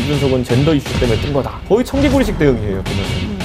이준석은 젠더 이슈 때문에 뜬 거다. 거의 청개구리식 대응이에요, 보면은.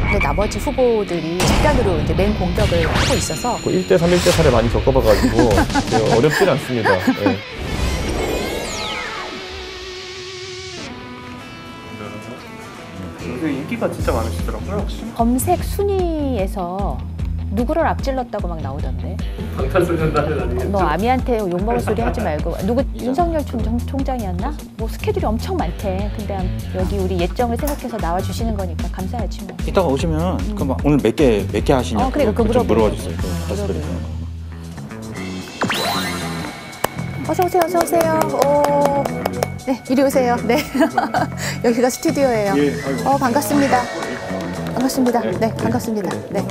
근데 나머지 후보들이 집단으로 이제 맹 공격을 하고 있어서 1대 3, 1대 4를 많이 겪어봐가지고 어렵진 않습니다. 네. 요새 인기가 진짜 많으시더라고요. 검색 순위에서 누구를 앞질렀다고 막 나오던데. 방탄소년단은 너 아미한테 욕먹을 소리 하지 말고. 누구 윤석열 총장이었나? 뭐 스케줄이 엄청 많대. 근데 여기 우리 예정을 생각해서 나와주시는 거니까 감사하지 뭐. 이따가 오시면 그럼 오늘 몇 개 하시냐고 그러니까 그거 좀 물어봐 주세요. 어서 오세요, 어서 오세요. 오. 네, 이리 오세요. 네. 여기가 스튜디오예요. 반갑습니다. 반갑습니다. 네, 반갑습니다. 네.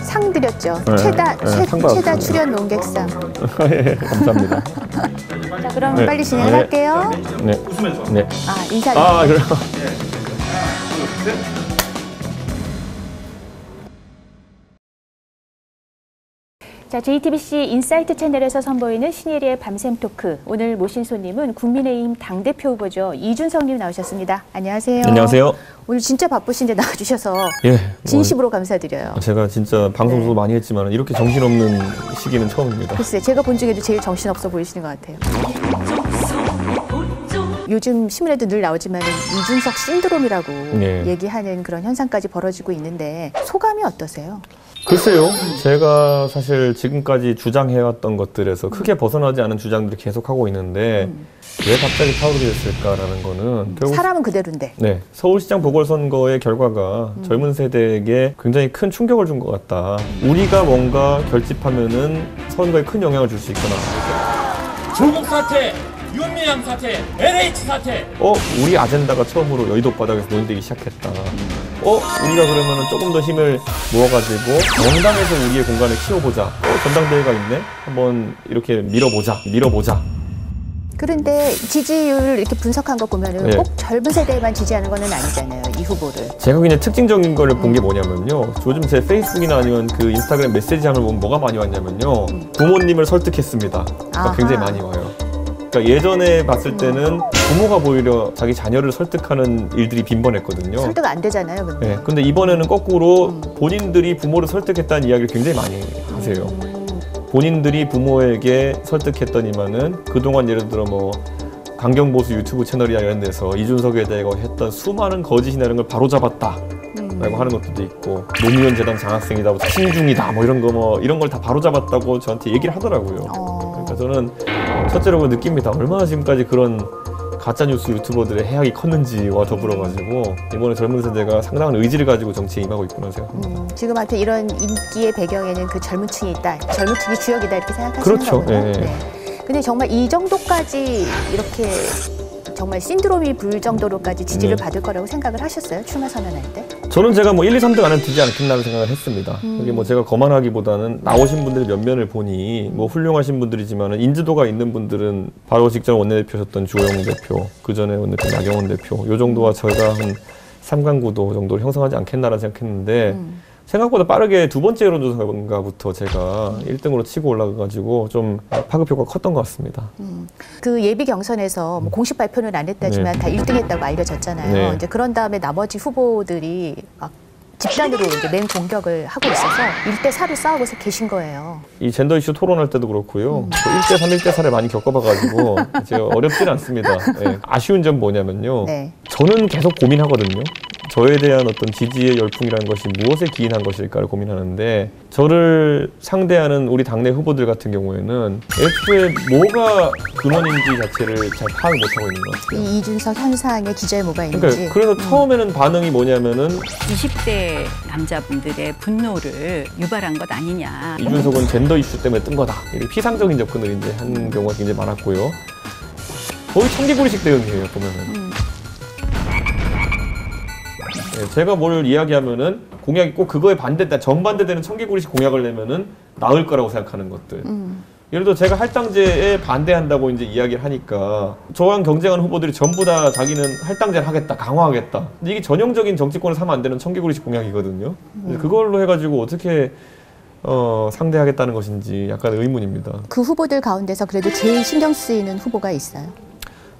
상 드렸죠. 네, 최다 상 받았습니다. 출연 논객상. 예, 감사합니다. 자, 그럼 빨리 진행을 할게요. 네. 네. 인사. 그래요? 자, JTBC 인사이트 채널에서 선보이는 신예리의 밤샘 토크. 오늘 모신 손님은 국민의힘 당대표 후보죠. 이준석님 나오셨습니다. 안녕하세요. 안녕하세요. 오늘 진짜 바쁘신데 나와주셔서 예. 진심으로 감사드려요. 제가 진짜 방송도 많이 했지만 이렇게 정신없는 시기는 처음입니다. 글쎄, 제가 본 중에도 제일 정신없어 보이시는 것 같아요. 요즘 신문에도 늘 나오지만 이준석 신드롬이라고 얘기하는 그런 현상까지 벌어지고 있는데 소감이 어떠세요? 글쎄요. 제가 사실 지금까지 주장해왔던 것들에서 크게 벗어나지 않은 주장들을 계속하고 있는데 왜 갑자기 타오르게 됐을까라는 거는 결국 사람은 그대로인데. 네, 서울시장 보궐선거의 결과가 젊은 세대에게 굉장히 큰 충격을 준 것 같다. 우리가 뭔가 결집하면은 선거에 큰 영향을 줄 수 있구나. 조국 사태, 윤미향 사태, LH 사태. 우리 아젠다가 처음으로 여의도 바닥에서 논의되기 시작했다. 우리가 그러면은 조금 더 힘을 모아가지고 정당에서 우리의 공간을 키워보자. 전당대회가 있네? 한번 이렇게 밀어보자. 그런데 지지율을 이렇게 분석한 거 보면은 네. 꼭 젊은 세대만 지지하는 건 아니잖아요, 이 후보를. 제가 그냥 특징적인 거를 본 게 뭐냐면요. 요즘 제 페이스북이나 아니면 그 인스타그램 메시지함을 보면 뭐가 많이 왔냐면요. 부모님을 설득했습니다. 굉장히 많이 와요. 그러니까 예전에 봤을 때는 부모가 오히려 자기 자녀를 설득하는 일들이 빈번했거든요. 설득 안 되잖아요, 근데. 네, 근데 이번에는 거꾸로 본인들이 부모를 설득했다는 이야기를 굉장히 많이 하세요. 본인들이 부모에게 설득했더니만은 그동안 예를 들어 뭐 강경보수 유튜브 채널이나 이런 데서 이준석에 대해 했던 수많은 거짓이라는 걸 바로잡았다 라고 하는 것도 있고 노무현 재단 장학생이다, 친중이다 뭐 이런 걸 다 바로잡았다고 저한테 얘기를 하더라고요. 그러니까 저는 첫째로 느낍니다. 얼마나 지금까지 그런 가짜뉴스 유튜버들의 해악이 컸는지와 더불어가지고 이번에 젊은 세대가 상당한 의지를 가지고 정치에 임하고 있구나 생각합니다. 지금한테 이런 인기의 배경에는 그 젊은 층이 있다. 젊은 층이 주역이다 이렇게 생각하시는 그렇죠. 거군요. 네. 네. 근데 정말 이 정도까지 이렇게 정말 신드롬이 불 정도로까지 지지를 받을 거라고 생각을 하셨어요? 출마 선언할 때? 저는 제가 뭐 1, 2, 3등 안에 들지 않겠나는 생각을 했습니다. 이게 뭐 제가 거만하기보다는 나오신 분들의 면면을 보니 뭐 훌륭하신 분들이지만 인지도가 있는 분들은 바로 직전 원내대표셨던 주호영 대표, 그 전에 원내대표 나경원 대표 요 정도와 저희가 한 3강 구도 정도를 형성하지 않겠나라는 생각했는데 생각보다 빠르게 두 번째 여론조사인가부터 제가 1등으로 치고 올라가가지고 좀 파급효과가 컸던 것 같습니다. 그 예비 경선에서 뭐 공식 발표는 안 했다지만 다 1등했다고 알려졌잖아요. 네. 이제 그런 다음에 나머지 후보들이 막 집단으로 이제 맹 공격을 하고 있어서 1대 4로 싸우고 계신 거예요. 이 젠더 이슈 토론할 때도 그렇고요. 1대 3, 1대 4를 많이 겪어봐가지고 이제 어렵진 않습니다. 네. 아쉬운 점 뭐냐면요. 네. 저는 계속 고민하거든요. 저에 대한 어떤 지지의 열풍이라는 것이 무엇에 기인한 것일까를 고민하는데 저를 상대하는 우리 당내 후보들 같은 경우에는 애초에 뭐가 근원인지 자체를 잘 파악을 못하고 있는 것 같아요. 이 이준석 현상의 기저에 뭐가 있는지. 그러니까 그래서 처음에는 반응이 뭐냐면은 20대 남자분들의 분노를 유발한 것 아니냐. 이준석은 젠더 이슈 때문에 뜬 거다. 이렇게 피상적인 접근을 이제 한 경우가 굉장히 많았고요. 거의 청개구리식 대응이에요, 보면은. 네, 제가 뭘 이야기하면은 공약이 꼭 그거에 반대다, 정반대되는 청개구리식 공약을 내면은 나을 거라고 생각하는 것들. 예를 들어 제가 할당제에 반대한다고 이제 이야기를 하니까 저랑 경쟁하는 후보들이 전부 다 자기는 할당제를 하겠다, 강화하겠다. 근데 이게 전형적인 정치권을 사면 안 되는 청개구리식 공약이거든요. 그걸로 해가지고 어떻게 상대하겠다는 것인지 약간 의문입니다. 그 후보들 가운데서 그래도 제일 신경 쓰이는 후보가 있어요.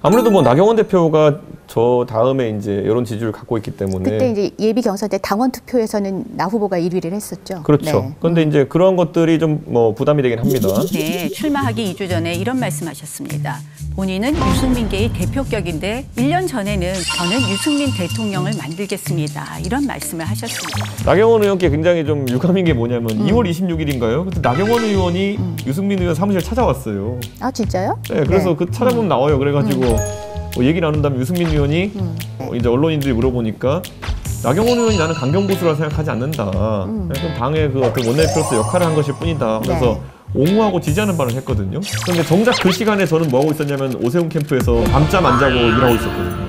아무래도 뭐 나경원 대표가 저 다음에 이제 여론 지지율을 갖고 있기 때문에 그때 이제 예비 경선 때 당원 투표에서는 나 후보가 1위를 했었죠. 그렇죠. 네. 그런데 이제 그런 것들이 좀 뭐 부담이 되긴 합니다. 네, 출마하기 2주 전에 이런 말씀하셨습니다. 본인은 유승민계의 대표격인데 1년 전에는 저는 유승민 대통령을 만들겠습니다. 이런 말씀을 하셨습니다. 나경원 의원께 굉장히 좀 유감인 게 뭐냐면 2월 26일인가요? 그때 나경원 의원이 유승민 의원 사무실 찾아왔어요. 아 진짜요? 네, 그래서 그 찾아보면 나와요. 그래가지고 얘기 나눈 다음에 유승민 의원이 이제 언론인들이 물어보니까 나경원 의원이 나는 강경보수라 생각하지 않는다. 그럼 당의 그 어떤 원내대표로서 역할을 한 것일 뿐이다. 그래서 옹호하고 지지하는 발언을 했거든요. 그런데 정작 그 시간에 저는 뭐 하고 있었냐면 오세훈 캠프에서 밤잠 안 자고 일하고 있었거든요.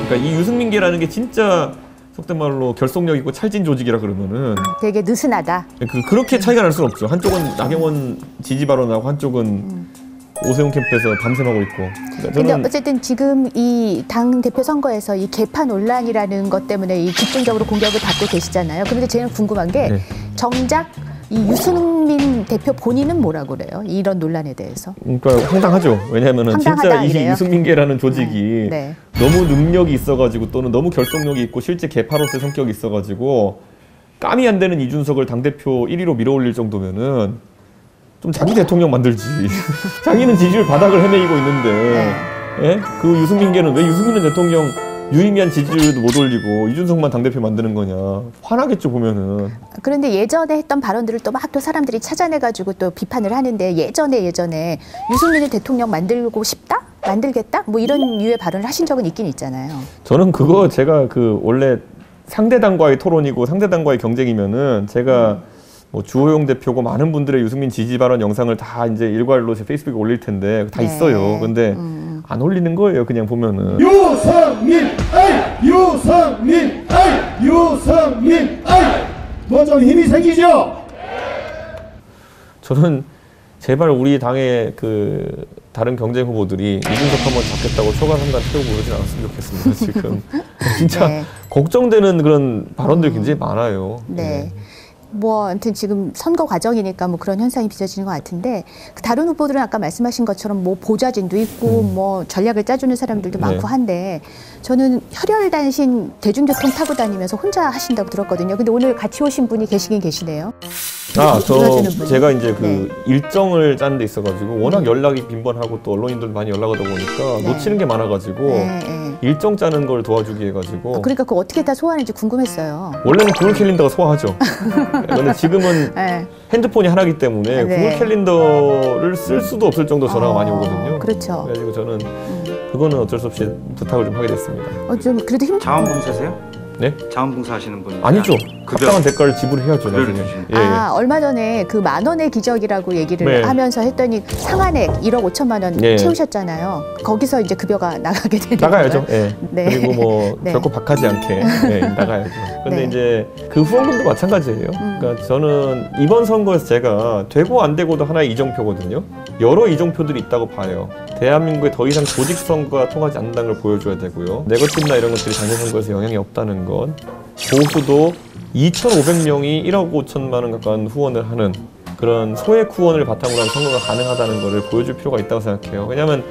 그러니까 이 유승민계라는 게 진짜 속된 말로 결속력 있고 찰진 조직이라 그러면은 되게 느슨하다. 그렇게 차이가 날 수는 없죠. 한쪽은 나경원 지지 발언하고 한쪽은 오세훈 캠프에서 밤샘하고 있고. 그러니까 근데 저는 어쨌든 지금 이 당 대표 선거에서 이 개파 논란이라는 것 때문에 이 집중적으로 공격을 받고 계시잖아요. 그런데 제일 궁금한 게 네. 정작 이 유승민 대표 본인은 뭐라고 그래요? 이런 논란에 대해서. 그러니까 황당하죠. 왜냐하면은 진짜 황당하다, 이 이래요? 유승민계라는 조직이 네. 너무 능력이 있어가지고 또는 너무 결속력이 있고 실제 개파로서의 성격이 있어가지고 감이 안 되는 이준석을 당대표 1위로 밀어올릴 정도면은 좀 자기 대통령 만들지. 자기는 지지율 바닥을 헤매이고 있는데 예? 그 유승민계는 왜 유승민은 대통령 유의미한 지지율도 못 올리고 이준석만 당대표 만드는 거냐. 화나겠죠 보면은. 그런데 예전에 했던 발언들을 또 막 또 사람들이 찾아내가지고 또 비판을 하는데 예전에 유승민을 대통령 만들고 싶다? 만들겠다? 뭐 이런 류의 발언을 하신 적은 있긴 있잖아요. 저는 그거 제가 그 원래 상대당과의 토론이고 상대당과의 경쟁이면은 제가 뭐 주호영 대표고 많은 분들의 유승민 지지 발언 영상을 다 이제 일괄로 제 페이스북에 올릴 텐데 다 네. 있어요. 근데 안 올리는 거예요. 그냥 보면은. 유승민 아이 유승민 아이 유승민 아이 뭐 좀 힘이 생기죠? 저는 제발 우리 당의 그 다른 경쟁 후보들이 이준석 한번 잡겠다고 초과 선관 태우고 그러진 않았으면 좋겠습니다. 지금 진짜 네. 걱정되는 그런 발언들이 굉장히 많아요. 네. 뭐 아무튼 지금 선거 과정이니까 뭐 그런 현상이 빚어지는 것 같은데 그 다른 후보들은 아까 말씀하신 것처럼 뭐 보좌진도 있고 뭐 전략을 짜주는 사람들도 네. 많고 한데 저는 혈혈단신 대중교통 타고 다니면서 혼자 하신다고 들었거든요. 근데 오늘 같이 오신 분이 계시긴 계시네요. 불러주는 분이. 제가 이제 그 네. 일정을 짜는 데 있어가지고 워낙 연락이 빈번하고 또 언론인들 많이 연락하다 보니까 네. 놓치는 게 많아가지고 네, 네. 일정 짜는 걸 도와주기 해가지고 그러니까 그거 어떻게 다 소화하는지 궁금했어요. 원래는 구글 캘린더가 소화하죠. 그런데 지금은 네. 핸드폰이 하나기 때문에 네. 구글 캘린더를 쓸 수도 없을 정도 전화가 많이 오거든요. 그렇죠. 그래가지고 저는 그거는 어쩔 수 없이 부탁을 좀 하게 됐습니다. 좀 그래도 힘. 자원봉사세요? 네? 자원봉사 하시는 분 아니죠. 급여 합당한 대가를 지불해야죠. 급여를 나중에. 주시는 예, 예. 아, 얼마 전에 그 10,000원의 기적이라고 얘기를 네. 하면서 했더니 상한액 1억 5천만 원 네. 채우셨잖아요. 거기서 이제 급여가 나가게 되는 나가야죠. 거예요? 예. 네. 그리고 뭐 네. 결코 박하지 않게 예, 나가야죠. 근데 네. 이제 그 후원금도 마찬가지예요. 그러니까 저는 이번 선거에서 제가 되고 안 되고도 하나의 이정표거든요. 여러 이정표들이 있다고 봐요. 대한민국에 더 이상 조직 선거가 통하지 않는다는 걸 보여줘야 되고요. 네거티브나 이런 것들이 당내 선거에서 영향이 없다는 것. 보수도 2,500명이 1억 5천만 원 가까운 후원을 하는 그런 소액 후원을 바탕으로 한 선거가 가능하다는 것을 보여줄 필요가 있다고 생각해요. 왜냐하면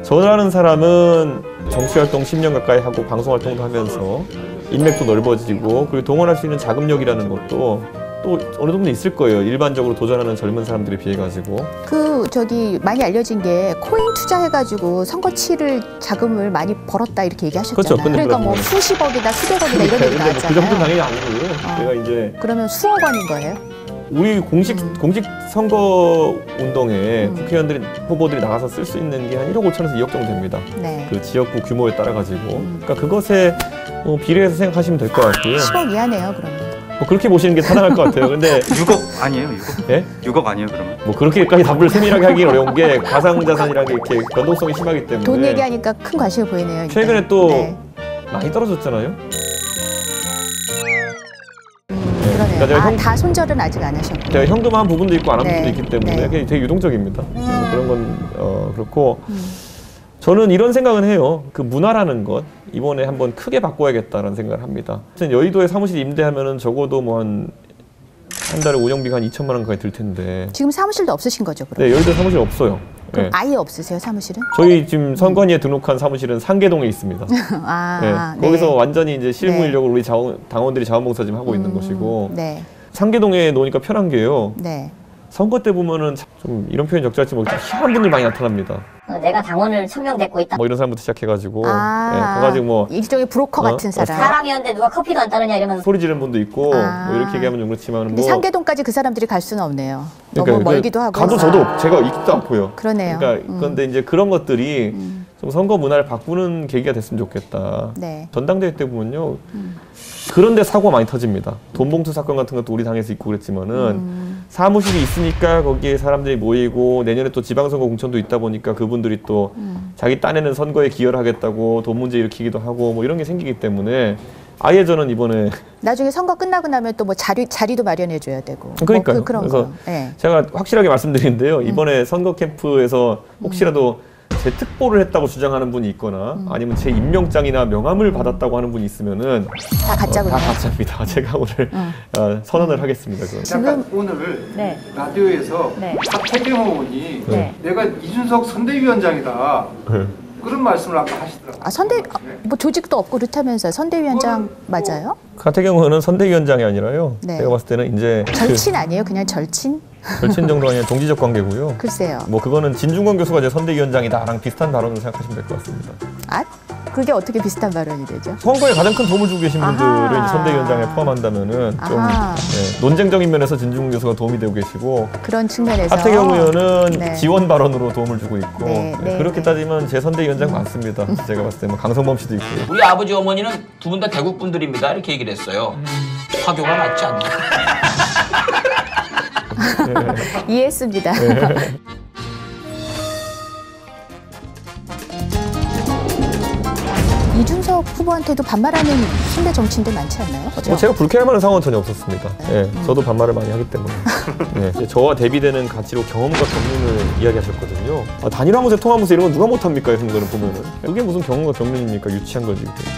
저라는 사람은 정치활동 10년 가까이 하고 방송활동도 하면서 인맥도 넓어지고 그리고 동원할 수 있는 자금력이라는 것도 또 어느 정도 있을 거예요. 일반적으로 도전하는 젊은 사람들에 비해 가지고. 많이 알려진 게 코인 투자해가지고 선거 치를 자금을 많이 벌었다 이렇게 얘기하셨잖아요. 그렇죠. 근데 그러니까 뭐 그러면- 수십억이다 수백억이다 이런 얘기 그 나왔잖아요. 정도 당연히 아니고요. 제가 이제 그러면 수억 원인 거예요? 우리 공식 선거 운동에 국회의원들이 후보들이 나가서 쓸 수 있는 게 한 1억 5천에서 2억 정도 됩니다. 네. 그 지역구 규모에 따라 가지고. 그러니까 그것에 비례해서 생각하시면 될 것 같고요. 10억 이하네요, 그러면. 뭐 그렇게 보시는 게 타당할 것 같아요. 근데 6억 아니에요? 6억? 예? 6억 아니에요 그러면? 뭐 그렇게까지 답을 세밀하게 하기는 어려운 게 가상자산이라는 게 이렇게 변동성이 심하기 때문에 돈 얘기하니까 큰 관심을 보이네요. 일단. 최근에 또 네. 많이 떨어졌잖아요. 그러네요. 그러니까 제가 다 손절은 아직 안 하셨고. 제가 현금화한 부분도 있고 안 한 네. 부분도 있기 때문에 네. 그게 되게 유동적입니다. 그런 건 그렇고 저는 이런 생각은 해요. 그 문화라는 것 이번에 한번 크게 바꿔야겠다는 생각을 합니다. 여의도에 사무실 임대하면은 적어도 뭐 한 한 달에 운영비가 한 2천만 원 가까이 들 텐데. 지금 사무실도 없으신 거죠, 그럼? 네, 여의도 사무실 없어요. 그럼 네. 아예 없으세요, 사무실은? 저희 지금 선관위에 등록한 사무실은 상계동에 있습니다. 아, 네. 거기서 완전히 이제 실무 네. 인력을 우리 당원들이 자원봉사 지금 하고 있는 것이고 네. 상계동에 놓으니까 편한 게요. 네. 선거 때 보면은 좀 이런 표현 적절할지 모르겠지만 희한한 분들 많이 나타납니다. 내가 당원을 천명됐고 있다. 뭐 이런 사람부터 시작해가지고 아, 네, 가가지고 뭐 일종의 브로커 같은 사람. 사람이었는데 누가 커피도 안 따르냐 이러면서. 소리 지르는 분도 있고 아. 뭐 이렇게 얘기하면 좀 그렇지만 근데 뭐 상계동까지 그 사람들이 갈 수는 없네요. 그러니까 너무 멀기도 하고. 가도 저도 제가 있지도 않고요. 그러네요. 그러니까 그런데 이제 그런 것들이 좀 선거 문화를 바꾸는 계기가 됐으면 좋겠다. 네. 전당대회 때 보면요. 그런데 사고가 많이 터집니다. 돈봉투 사건 같은 것도 우리 당에서 있고 그랬지만은 사무실이 있으니까 거기에 사람들이 모이고 내년에 또 지방선거 공천도 있다 보니까 그분들이 또 자기 딴에는 선거에 기여를 하겠다고 돈 문제 일으키기도 하고 뭐 이런 게 생기기 때문에 아예 저는 이번에 나중에 선거 끝나고 나면 또 뭐 자리도 마련해 줘야 되고. 그러니까요. 뭐 그런 그래서 거. 네. 제가 확실하게 말씀드리는데요. 이번에 선거 캠프에서 혹시라도 제 특보를 했다고 주장하는 분이 있거나 아니면 제 임명장이나 명함을 받았다고 하는 분이 있으면은 다 가짜군요. 다 가짜입니다. 제가 오늘 선언을 하겠습니다. 그건. 잠깐 오늘 네. 라디오에서 네. 하태경 의원이 네. 내가 이준석 선대위원장이다 네. 그런 말씀을 아까 하시더라고요. 아, 뭐 조직도 없고 그렇다면서요. 선대위원장 맞아요? 하태경 의원은 선대위원장이 아니라요. 네. 제가 봤을 때는 이제 절친 아니에요? 그냥 절친? 절친 정도가 아니라 동지적 관계고요. 글쎄요. 뭐 그거는 진중권 교수가 제 선대위원장이다랑 비슷한 발언으로 생각하시면 될 것 같습니다. 아? 그게 어떻게 비슷한 발언이 되죠? 선거에 가장 큰 도움을 주고 계신 분들을 아하. 이제 선대위원장에 포함한다면은 좀 아하. 네, 논쟁적인 면에서 진중권 교수가 도움이 되고 계시고 그런 측면에서 하태경 의원은 네. 지원 발언으로 도움을 주고 있고 네, 네, 그렇게 네. 따지면 제 선대위원장 맞습니다. 제가 봤을 때 뭐 강성범 씨도 있고요. 우리 아버지 어머니는 두 분 다 대국 분들입니다. 이렇게 얘기를 했어요. 화교가 맞지 않나? 이해했습니다. 이준석 후보한테도 반말하는 선배 정치인들 많지 않나요? 뭐 제가 불쾌할 만한 상황은 전혀 없었습니다. 예, 저도 반말을 많이 하기 때문에. 예, 이제 저와 대비되는 가치로 경험과 경륜을 이야기하셨거든요. 단일화무새 통합무새 이런 건 누가 못합니까? 이런 거는 보면은. 그게 무슨 경험과 경륜입니까? 유치한 거지. 그게.